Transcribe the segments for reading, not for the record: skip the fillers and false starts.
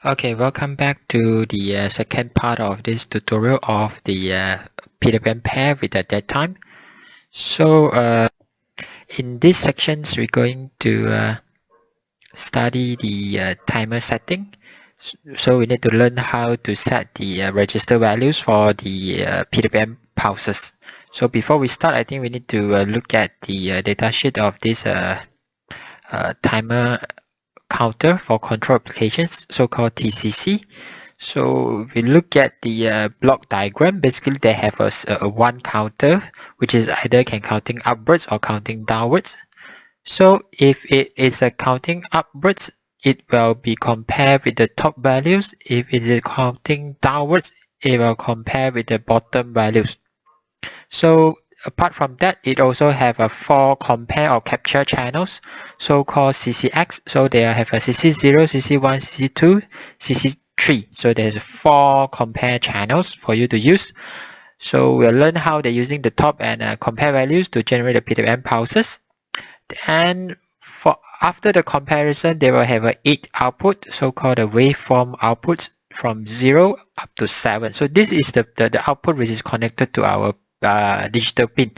Okay, welcome back to the second part of this tutorial of the PWM pair with the dead time. So in these sections, we're going to study the timer setting. So we need to learn how to set the register values for the PWM pulses. So before we start, I think we need to look at the datasheet of this timer counter for control applications, so-called TCC. So if we look at the block diagram, basically they have a one counter, which is either can counting upwards or counting downwards. So if it is a counting upwards, it will be compared with the top values. If it is counting downwards, it will compare with the bottom values. So apart from that, it also have a 4 compare or capture channels, so-called CCX. So they have a CC0, CC1, CC2, CC3. So there's 4 compare channels for you to use. So we'll learn how they're using the top and compare values to generate the PWM pulses. And for after the comparison, they will have a 8 output, so-called the waveform outputs from 0 up to 7. So this is the output which is connected to our digital pin.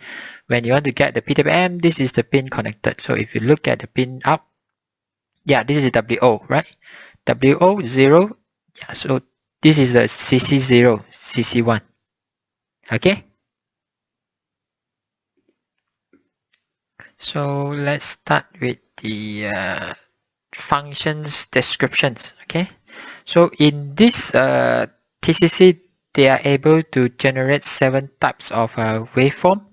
When you want to get the PWM, this is the pin connected. So if you look at the pin up, yeah, this is WO, right? WO 0. Yeah, so this is the CC0, CC1. Okay. So let's start with the functions descriptions. Okay. So in this TCC, they are able to generate 7 types of waveform.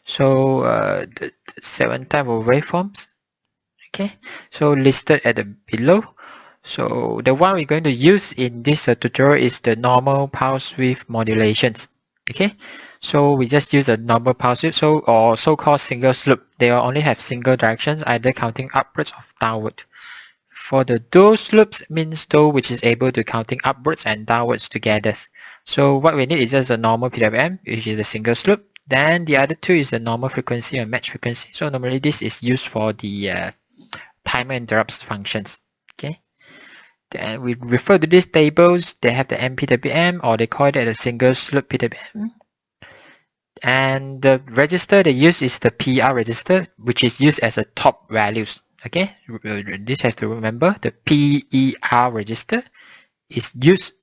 So the 7 types of waveforms. Okay. So listed at the below. So the one we're going to use in this tutorial is the normal pulse width modulations. Okay. So we just use a normal pulse width, or so-called single slope. They will only have single directions, either counting upwards or downward. For the dual slopes means dual which is able to counting upwards and downwards together. So what we need is just a normal PWM, which is a single slope. Then the other two is a normal frequency and match frequency. So normally this is used for the timer interrupts functions. Okay. Then we refer to these tables. They have the MPWM, or they call it a single slope PWM. And the register they use is the PER register, which is used as a top values. Okay, this have to remember the PER register is used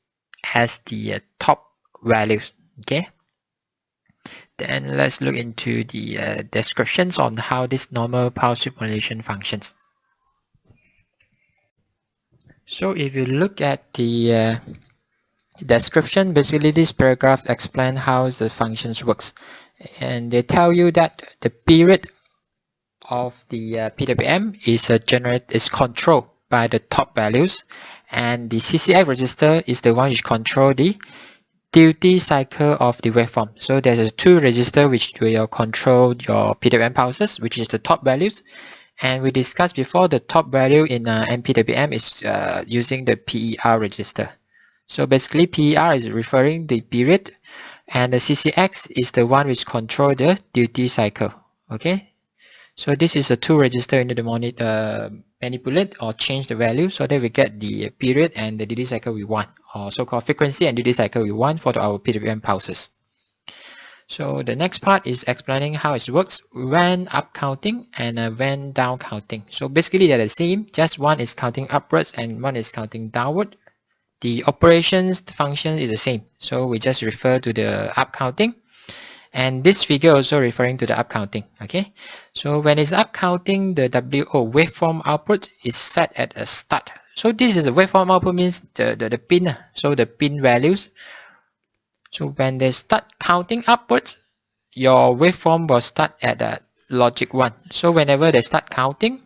as the top values. Okay, then let's look into the descriptions on how this normal pulse width modulation functions. So if you look at the description, basically this paragraph explains how the functions works, and they tell you that the period of the PWM is controlled by the top values, and the CCX register is the one which control the duty cycle of the waveform. So there's a 2 register which will control your PWM pulses, which is the top values. And we discussed before, the top value in MPWM is using the PER register. So basically PER is referring the period, and the CCX is the one which control the duty cycle. Okay. So this is a 2 register into the manipulate or change the value so that we get the period and the duty cycle we want, or so-called frequency and duty cycle we want for our PWM pulses. So the next part is explaining how it works when up counting and when down counting. So basically they're the same, just one is counting upwards and one is counting downward. The operations, the function is the same. So we just refer to the up counting. And this figure also referring to the up counting. Okay, so when it's up counting, the WO waveform output is set at a start. So this is a waveform output, means the pin. So the pin values. So when they start counting upwards, your waveform will start at a logic 1. So whenever they start counting,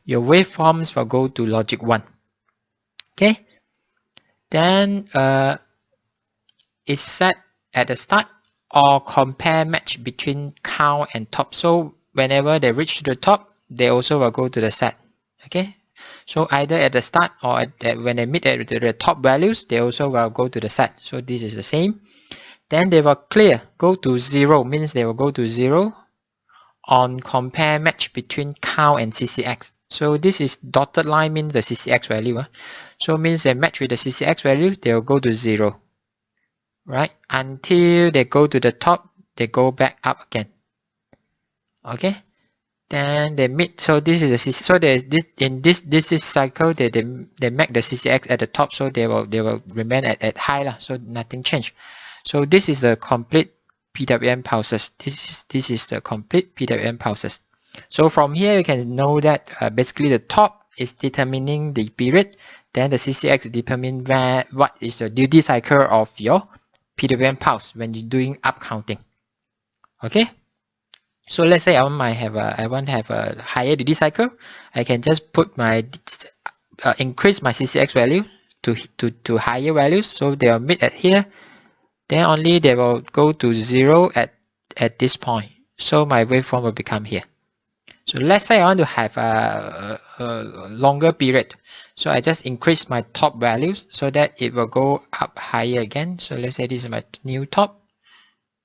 your waveforms will go to logic 1. Okay, then it's set at the start, or compare match between count and top. So whenever they reach to the top, they also will go to the set. Okay, so either at the start or when they meet at the top values, they also will go to the set. So this is the same. Then they will clear, go to 0, means they will go to 0 on compare match between count and CCX. So this is dotted line means the CCX value. So means they match with the CCX value, they'll go to 0. Right? Until they go to the top, they go back up again. Okay? Then they meet. So this is the CC, so there's this in this is cycle they make the CCX at the top, so they will remain at high so nothing changed. So this is the complete PWM pulses. This is the complete PWM pulses. So from here you can know that basically the top is determining the period, then the CCX determine what is the duty cycle of your PWM pulse when you're doing up counting. Okay. So let's say I want to have a higher duty cycle. I can just put my increase my CCX value to higher values. So they will meet at here. Then only they will go to 0 at this point. So my waveform will become here. So let's say I want to have a longer period. So I just increase my top values so that it will go up higher again. So let's say this is my new top.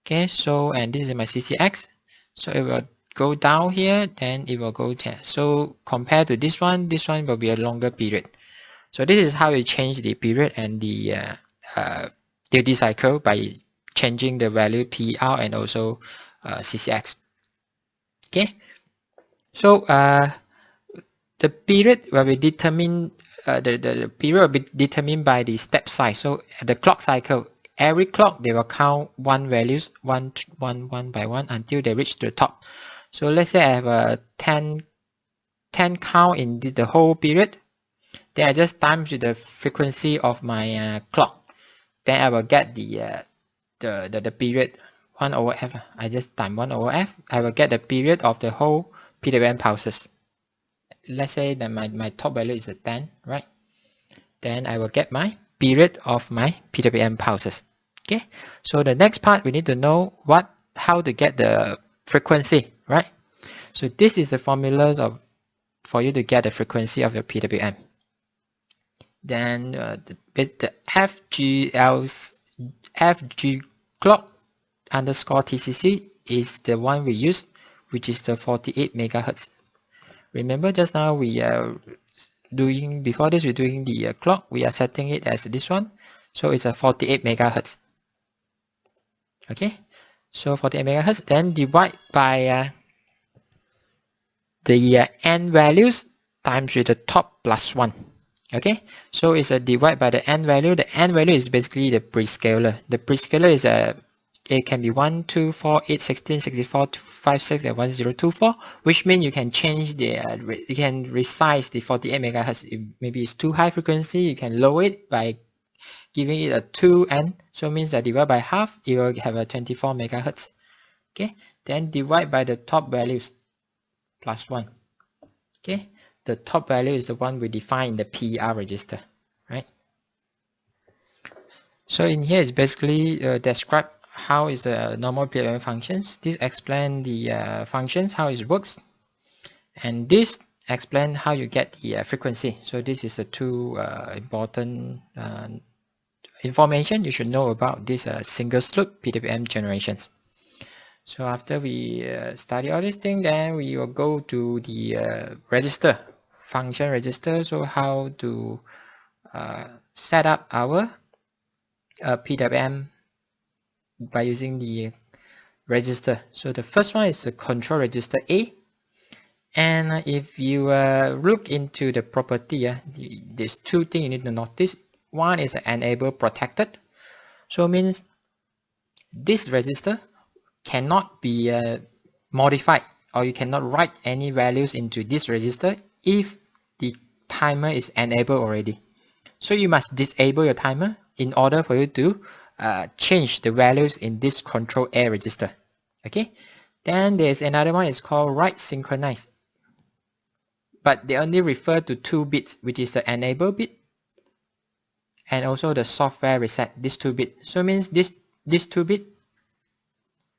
Okay, so and this is my CCX. So it will go down here, then it will go there. So compared to this one will be a longer period. So this is how you change the period and the duty cycle by changing the value PR and also CCX. Okay, so the period will be determined. The period will be determined by the step size. So at the clock cycle, every clock they will count one values one by one until they reach the top. So let's say I have a 10 count in the whole period. Then I just times with the frequency of my clock. Then I will get the period 1 over f. I just time 1 over f. I will get the period of the whole PWM pulses. Let's say that my top value is a 10, right? Then I will get my period of my PWM pulses. Okay, so the next part we need to know how to get the frequency, right? So this is the formulas for you to get the frequency of your PWM. Then the FG clock underscore TCC is the one we use, which is the 48 megahertz. Remember just now we are doing, before this we're doing the clock, we are setting it as this one. So it's a 48 megahertz. Okay, so 48 megahertz, then divide by the n values times with the top plus 1. Okay, so it's a divide by the n value. The n value is basically the prescaler. The prescaler is it can be 1, 2, 4, 8, 16, 64, 56, and 1024, which means you can change the, you can resize the 48 megahertz. Maybe it's too high frequency, you can lower it by giving it a 2n. So it means that divide by half, you will have a 24 megahertz. Okay, then divide by the top values plus 1. Okay, the top value is the one we define in the PR register, right? So in here it's basically describe how is the normal PWM functions. This explain the functions, how it works, and this explain how you get the frequency. So this is the two important information you should know about this single loop PWM generations. So after we study all these things, then we will go to the register, function register. So how to set up our PWM by using the register. So the first one is the control register A. And if you look into the property, there's two things you need to notice. One is enable protected. So it means this register cannot be modified, or you cannot write any values into this register if the timer is enabled already. So you must disable your timer in order for you to change the values in this control A register. Okay, then there's another one, is called write synchronize, but they only refer to 2 bits, which is the enable bit and also the software reset, this 2 bit. So it means this 2 bit,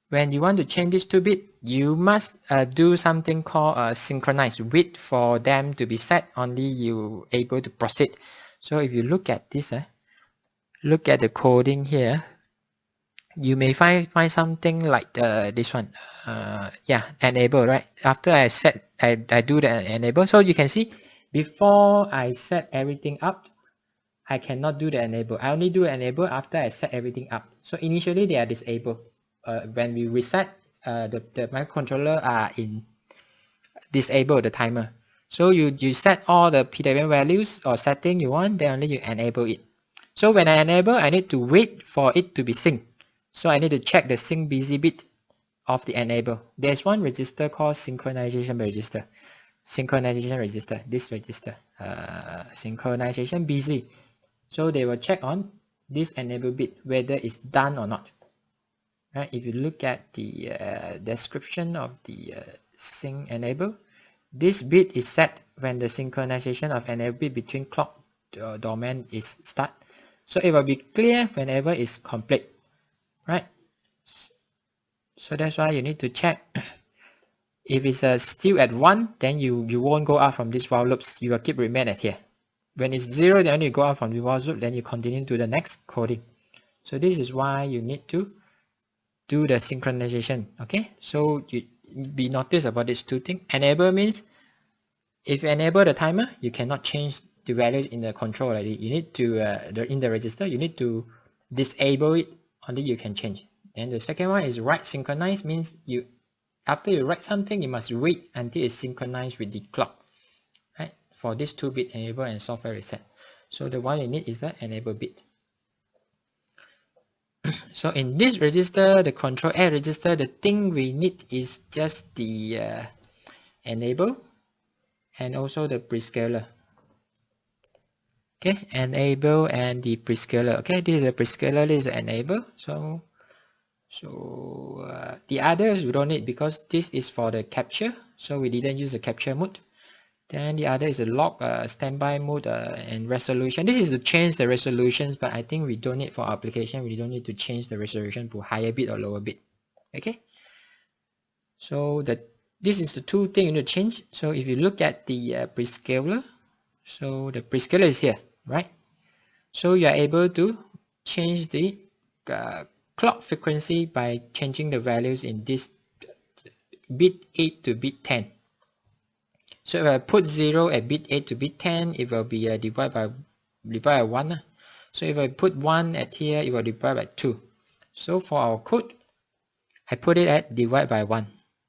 when you want to change this 2 bit, you must do something called synchronize. Wait for them to be set, only you able to proceed. So if you look at this, look at the coding here, you may find something like this one. Yeah, enable, right? After I set, I do the enable. So you can see before I set everything up, I cannot do the enable. I only do enable after I set everything up. So initially they are disabled. When we reset, the microcontroller are in disable the timer. So you set all the PWM values or setting you want, then only you enable it. So when I enable, I need to wait for it to be synced. So I need to check the sync busy bit of the enable. There's one register called synchronization register. Synchronization register, this register, synchronization busy. So they will check on this enable bit whether it's done or not. Right? If you look at the description of the sync enable, this bit is set when the synchronization of enable bit between clock domain is start. So it will be clear whenever it's complete, right? So that's why you need to check. If it's still at 1, then you won't go out from this while loops. You will keep remain at here. When it's 0, then you go out from the while loop, then you continue to the next coding. So this is why you need to do the synchronization. Okay, so you be notice about these two things. Enable means if you enable the timer, you cannot change the values in the control already. You need to in the register, you need to disable it, only you can change. And the second one is write synchronize, means you after you write something, you must wait until it's synchronized with the clock, right? For this 2-bit enable and software reset. So the one you need is the enable bit. So in this register, the control A register, the thing we need is just the enable and also the prescaler. Okay, enable and the prescaler. Okay, this is a prescaler, this is enable. So the others we don't need because this is for the capture. So we didn't use the capture mode. Then the other is a log, standby mode, and resolution. This is to change the resolutions, but I think we don't need for application. We don't need to change the resolution to higher bit or lower bit. Okay. So this is the two things you need to change. So if you look at the prescaler, so the prescaler is here, right? So you are able to change the clock frequency by changing the values in this bit 8 to bit 10. So if I put 0 at bit 8 to bit 10, it will be divided by 1. So if I put 1 at here, it will divide by 2. So for our code, I put it at divide by 1.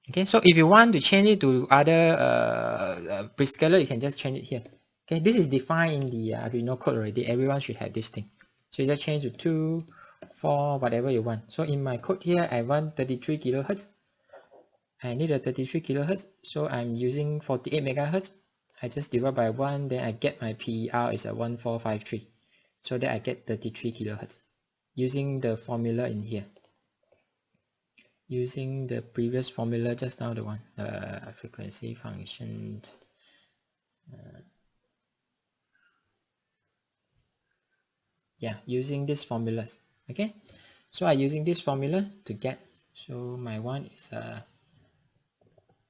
Okay, so if you want to change it to other prescaler, you can just change it here. Okay, this is defined in the Arduino code already. Everyone should have this thing. So you just change to 2, 4, whatever you want. So in my code here, I want 33 kilohertz. I need a 33 kilohertz, so I'm using 48 megahertz. I just divide by 1, then I get my PER is a 1453. So that I get 33 kilohertz using the formula in here. Using the previous formula just now, the one, frequency function. Yeah, using this formulas. Okay, so I'm using this formula to get. So my one is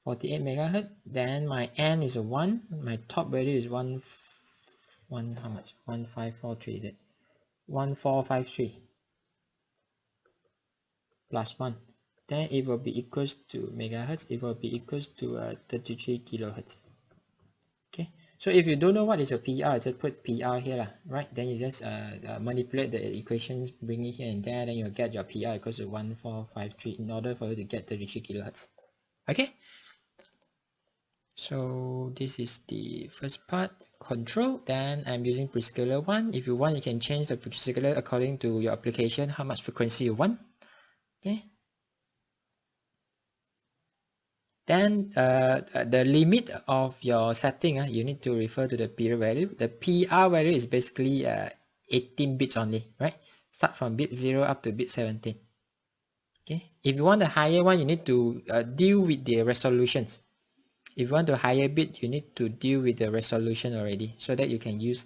48 megahertz. Then my n is a 1. My top value is 1 how much? 1543 is it? 1453 plus 1. Then it will be equals to megahertz. It will be equals to 33 kilohertz. Okay. So if you don't know what is a PR, just put PR here lah, right? Then you just manipulate the equations, bring it here and there, then you'll get your PR equals to 1453 in order for you to get 33 kilohertz. Okay. So this is the first part, control. Then I'm using prescaler 1. If you want, you can change the prescaler according to your application, how much frequency you want. Okay. Then the limit of your setting, you need to refer to the period value. The PR value is basically 18 bits only, right? Start from bit 0 up to bit 17. Okay. If you want a higher one, you need to deal with the resolutions. If you want a higher bit, you need to deal with the resolution already, so that you can use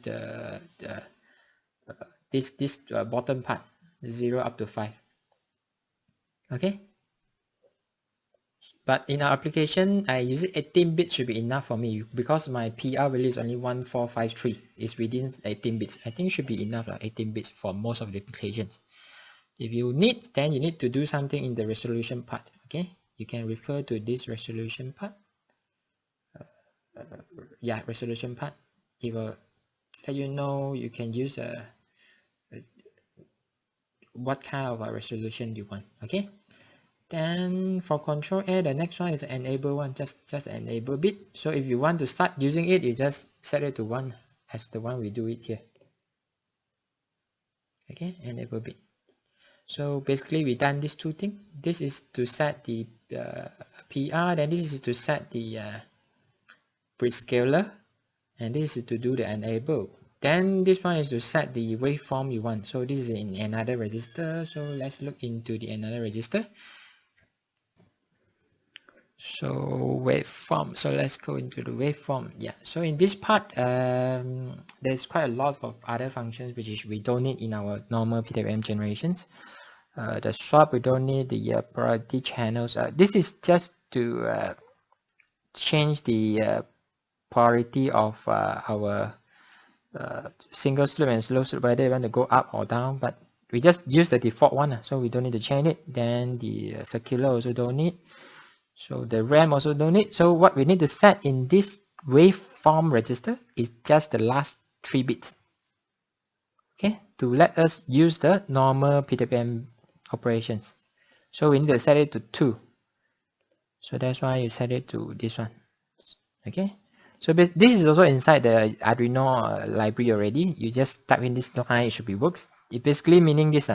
this bottom part, 0 up to 5. Okay. But in our application, I use it 18 bits should be enough for me because my PR value is only 1453. It's within 18 bits. I think it should be enough, like 18 bits for most of the applications. If you need, then you need to do something in the resolution part. Okay, you can refer to this resolution part. Yeah, resolution part. It will let you know you can use what kind of a resolution you want. Okay. Then for control A, the next one is enable one, just enable bit. So if you want to start using it, you just set it to 1 as the one we do it here. Okay, enable bit. So basically we done these two things. This is to set the PR, then this is to set the prescaler, and this is to do the enable. Then this one is to set the waveform you want. So this is in another register. So let's look into the another register. So waveform, so let's go into the waveform. Yeah, so in this part there's quite a lot of other functions which we don't need in our normal PWM generations. The swap we don't need, the priority channels, this is just to change the priority of our single slip and slow slip, whether you want to go up or down, but we just use the default one, so we don't need to change it. Then the circular also don't need. So the RAM also don't need. So what we need to set in this waveform register is just the last 3 bits. Okay, to let us use the normal PWM operations. So we need to set it to 2. So that's why you set it to this one. Okay, so this is also inside the Arduino library already. You just type in this line, it should be works. It basically meaning this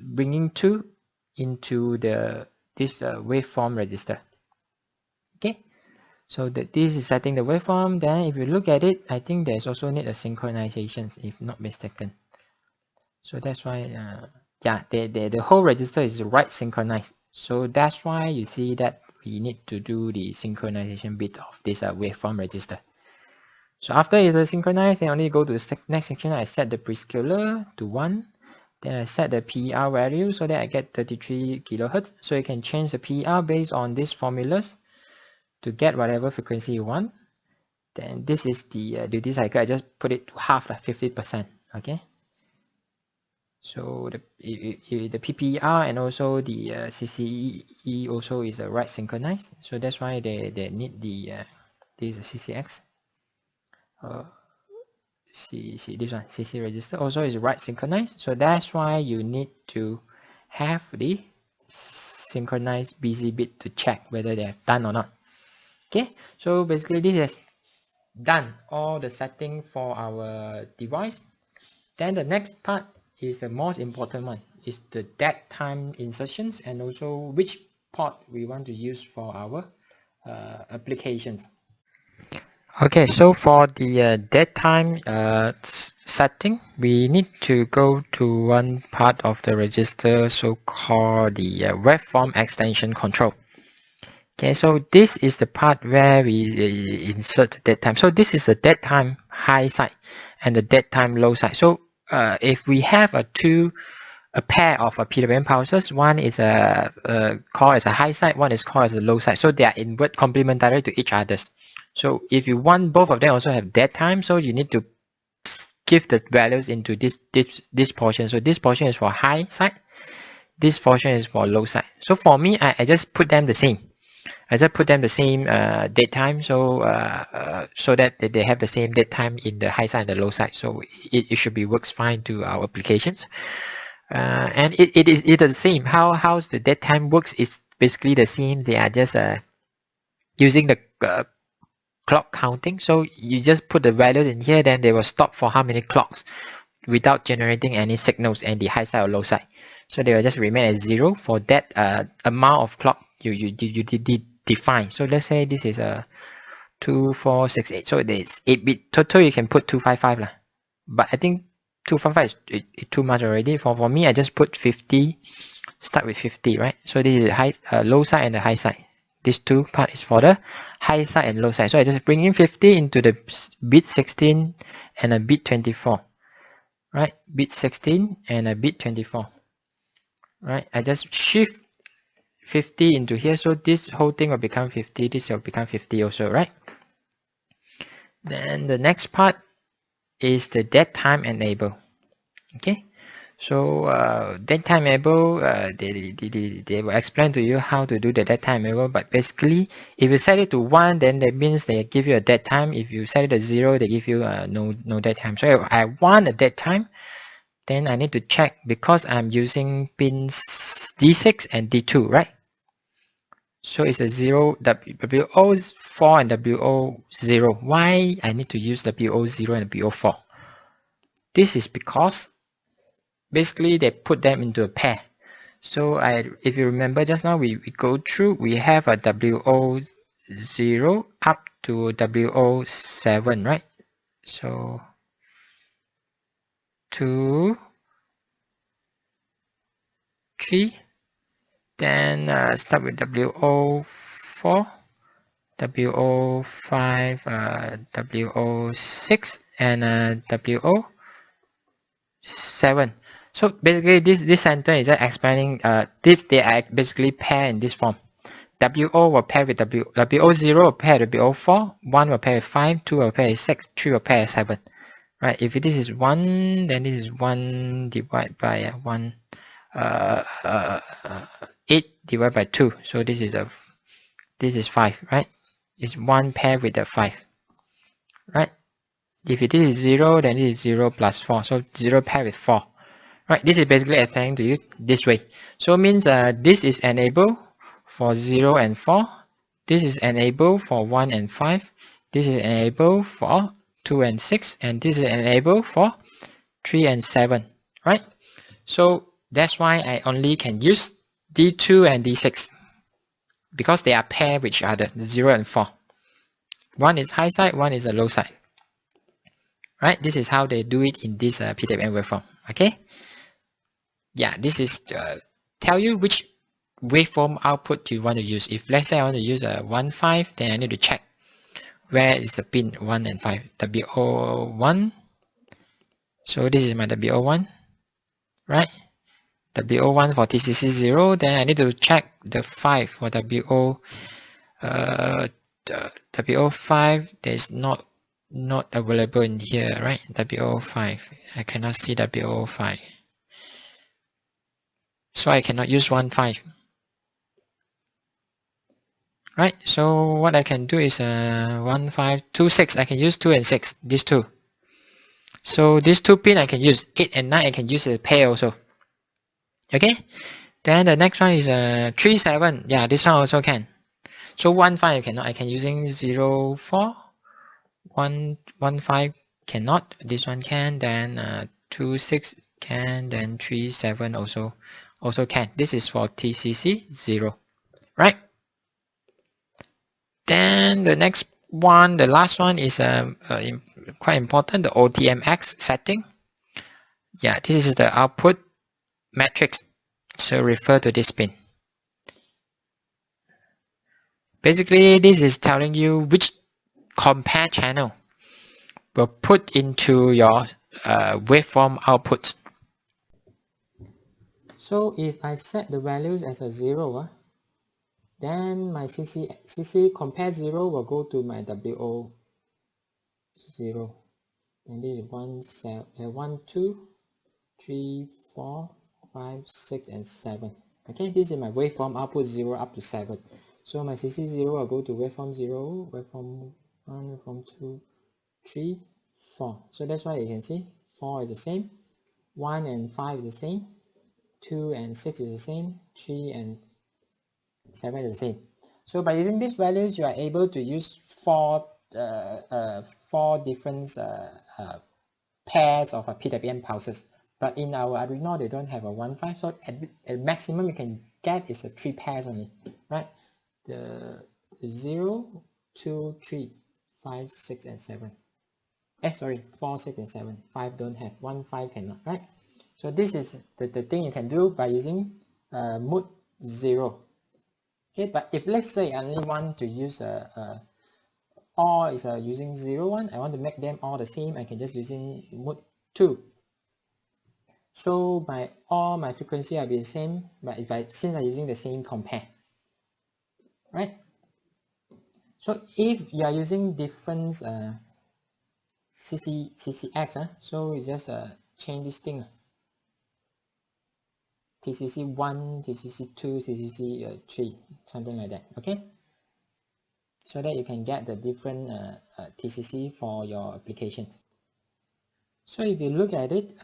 bringing 2 into this waveform register. Okay, so this is setting the waveform. Then if you look at it, I think there's also need a synchronization, if not mistaken. So that's why yeah, the whole register is right synchronized. So that's why you see that we need to do the synchronization bit of this waveform register. So after it is synchronized, then only go to the next section. I set the prescaler to 1. Then I set the PR value so that I get 33 kilohertz. So you can change the PR based on these formulas to get whatever frequency you want. Then this is the duty cycle. I just put it to half, 50%. Okay. So the PPR and also the CCE also is right synchronized. So that's why they need the this CCX. This one CC register also is right synchronized. So that's why you need to have the synchronized busy bit to check whether they have done or not. Okay, so basically this has done all the setting for our device. Then the next part is the most important one, is the dead time insertions and also which port we want to use for our applications. Okay, so for the dead time setting, we need to go to one part of the register, so called the waveform extension control. Okay, so this is the part where we insert dead time. So this is the dead time high side and the dead time low side. So if we have a pair of PWM pulses, one is called as a high side, one is called as a low side. So they are invert complementary to each other's. So if you want both of them also have dead time, so you need to give the values into this portion. So this portion is for high side, this portion is for low side. So for me, I just put them the same. I just put them the same dead time, so so that they have the same dead time in the high side and the low side. So it should be works fine to our applications. And it is the same. How the dead time works is basically the same. They are just using the clock counting. So you just put the values in here, then they will stop for how many clocks without generating any signals in the high side or low side. So they will just remain at 0 for that amount of clock you define. So let's say this is a 2468. So it's 8-bit total. You can put 255 lah. But I think 255 is too much already. For me, I just put 50. Start with 50, right? So this is high low side and the high side. This two part is for the high side and low side. So I just bring in 50 into the bit 16 and a bit 24, right? Bit 16 and a bit 24, right? I just shift 50 into here. So this whole thing will become 50. This will become 50 also, right? Then the next part is the dead time enable. Okay. So date time enable, they will explain to you how to do the date time enable. But basically, if you set it to 1, then that means they give you a date time. If you set it to 0, they give you no date time. So if I want a date time, then I need to check, because I'm using pins D6 and D2, right? So it's a 0, WO4 and WO0. Why I need to use WO0 and WO4? This is because basically they put them into a pair. So if you remember just now, we go through, we have a WO0 up to WO7, right? So 2, 3, then start with WO4, WO5, WO6, and WO7. So basically, this sentence is just explaining this. They are basically pair in this form. WO will pair with WO0 will pair with WO4, 1 will pair with 5, 2 will pair with 6, 3 will pair with 7. Right? If this is 1, then this is 1 divided by 8 divided by 2. So this is 5, right? It's 1 pair with the 5. Right? If this is 0, then this is 0 plus 4. So 0 pair with 4. Right? This is basically explaining to you this way. So it means this is enable for 0 and 4. This is enable for 1 and 5. This is enable for 2 and 6. And this is enable for 3 and 7. Right? So that's why I only can use D2 and D6. Because they are paired with each other, 0 and 4. One is high side, one is a low side. Right? This is how they do it in this PWM waveform. Okay? Yeah, this is tell you which waveform output you want to use. If let's say I want to use a 1, 5, then I need to check where is the pin 1 and 5. WO1. So this is my WO1, right? WO1 for TCC 0. Then I need to check the 5 for WO5. There's not available in here, right? WO5. I cannot see WO5. So I cannot use 1, 5. Right, so what I can do is 1, 5, 2, 6. I can use 2 and 6, these two. So these 2 pin I can use 8 and 9. I can use a pair also. Okay, then the next one is 3, 7. Yeah, this one also can. So 1, 5 cannot. I can using 0, 4. 1, 1, 5 cannot. This one can. Then 2, 6 can. Then 3, 7 also can. This is for TCC 0. Right. Then the next one, the last one is quite important, the OTMX setting. Yeah, this is the output matrix. So refer to this pin. Basically, this is telling you which compare channel will put into your waveform output. So if I set the values as a 0, then my CC compare 0 will go to my WO0. And this is 1, 2, 3, 4, 5, 6, and 7. Okay, this is my waveform output 0 up to 7. So my CC0 will go to waveform 0, waveform 1, waveform 2, 3, 4. So that's why you can see 4 is the same, 1 and 5 is the same, 2 and 6 is the same, 3 and 7 is the same. So by using these values, you are able to use 4 different pairs of PWM pulses. But in our Arduino, they don't have a 1, 5. So at maximum you can get is a 3 pairs only, right? The 0, 2, 3, 5, 6, and 7. 4, 6, and 7. 5 don't have. 1, 5 cannot, right? So this is the thing you can do by using mode 0. Okay, but if let's say I only want to use all is using 0, 1, I want to make them all the same, I can just using mode 2. So all my frequency will be the same, but since I'm using the same compare, right? So if you are using different CCX, so you just change this thing. TCC1, TCC2, TCC3, something like that. Okay, so that you can get the different TCC for your applications. So if you look at it,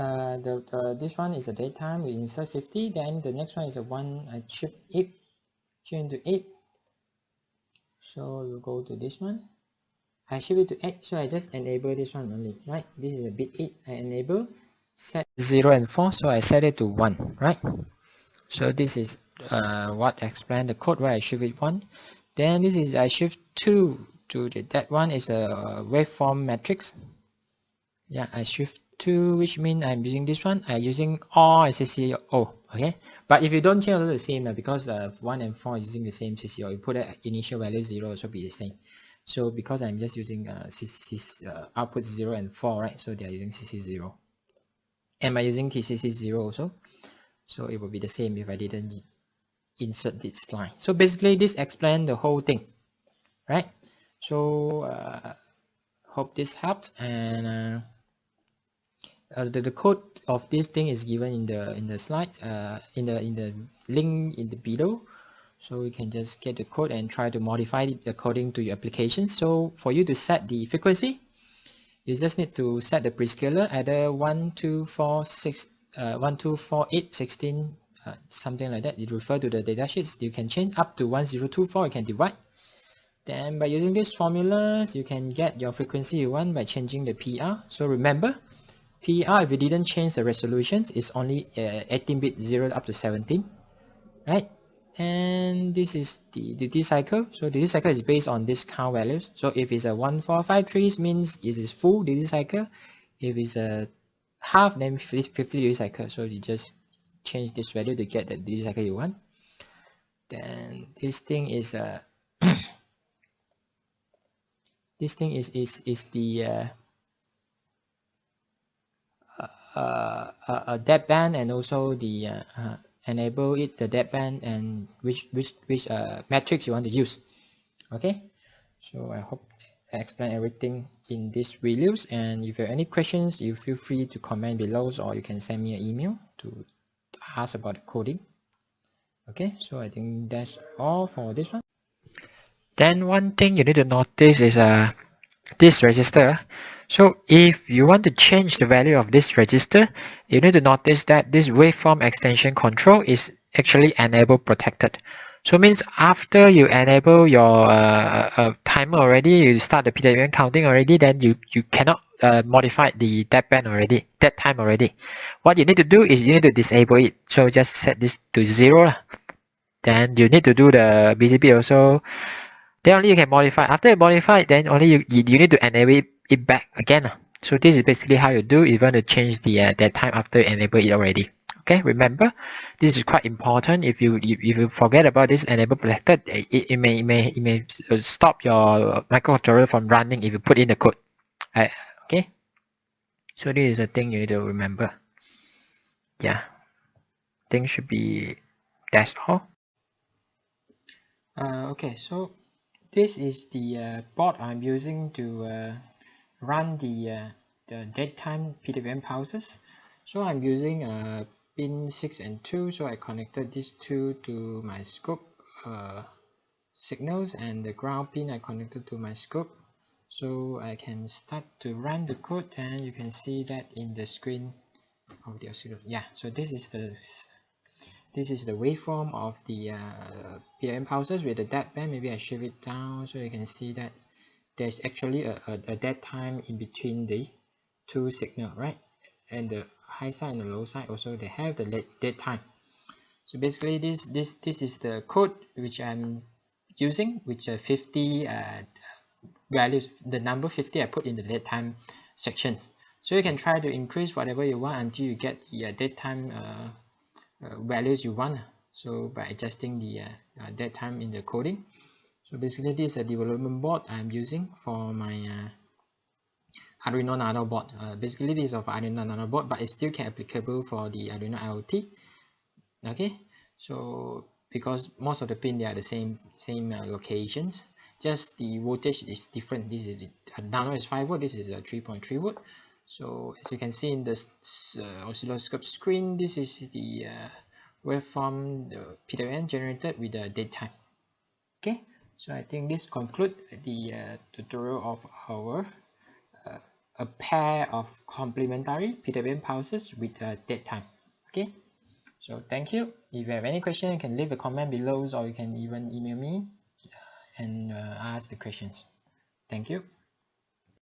this one is a datetime, we insert 50, then the next one is a one, I shift it, change to 8. So you go to this one, I shift it to 8, so I just enable this one only, right? This is a bit 8, I enable, set 0 and 4, so I set it to 1, right? So this is what explain the code where I shift it 1. Then this is I shift 2 to that one is a waveform matrix. Yeah, I shift 2, which means I'm using this one. I'm using all CCO, okay? But if you don't change, it's the same because 1 and 4 is using the same CCO. You put the initial value 0, so be the same. So because I'm just using output 0 and 4, right? So they are using CC0. Am I using TCC0 also? So it will be the same if I didn't insert this line. So basically this explains the whole thing, right? So hope this helped, and the code of this thing is given in the slides, in the link in the below. So you can just get the code and try to modify it according to your application. So for you to set the frequency, you just need to set the prescaler either 1, 2, 4, 6, 1, 2, 4, 8, 16, something like that. You refer to the datasheets. You can change up to 1024. You can divide. Then by using these formulas, you can get your frequency you want by changing the PR. So remember, PR, if you didn't change the resolutions, it's only 18-bit 0 up to 17, right? And this is the duty cycle. So the duty cycle is based on this count values. So if it's a 1453 means it is full duty cycle. If it's a half, then 50 duty cycle. So you just change this value to get the duty cycle you want. Then this thing is this thing is the deadband, and also the enable it the deadband and which metrics you want to use. Okay, so I hope I explained everything in these videos, and if you have any questions, you feel free to comment below, or you can send me an email to ask about the coding. Okay, so I think that's all for this one. Then one thing you need to notice is this register. So if you want to change the value of this register, you need to notice that this waveform extension control is actually enable protected. So means after you enable your timer already, you start the PWM counting already, then you cannot modify the deadband already, that time already. What you need to do is you need to disable it. So just set this to 0. Then you need to do the BCP also. Then only you can modify. After you modify, then only you need to enable it back again. So this is basically how you do if you want to change the that time after you enable it already. Okay, remember this is quite important. If you forget about this enable protected, it may stop your microcontroller from running if you put in the code. Okay, so this is a thing you need to remember. Yeah, things should be that's all. Okay, so this is the board I'm using to run the daytime PWM pulses. So I'm using pin 6 and 2, so I connected these two to my scope signals, and the ground pin I connected to my scope. So I can start to run the code, and you can see that in the screen of the oscilloscope. Yeah, so this is the waveform of the PWM pulses with the deadband. Maybe I shift it down so you can see that there's actually a dead time in between the two signal, right? And the high side and the low side also, they have the dead time. So basically this is the code which I'm using, which 50 values, the number 50 I put in the dead time sections. So you can try to increase whatever you want until you get the dead time values you want. So by adjusting the dead time in the coding. So basically this is a development board I'm using for my Arduino Nano board. Basically this is of Arduino Nano board, but it still can applicable for the Arduino IoT. Okay, so because most of the pin they are the same locations, just the voltage is different. This is Nano is 5 volt, this is a 3.3 volt. So as you can see in the oscilloscope screen, this is the waveform the PWM generated with the date time. Okay, so I think this concludes the tutorial of our a pair of complementary PWM pulses with date time. Okay, so thank you. If you have any question, you can leave a comment below, or you can even email me and ask the questions. Thank you.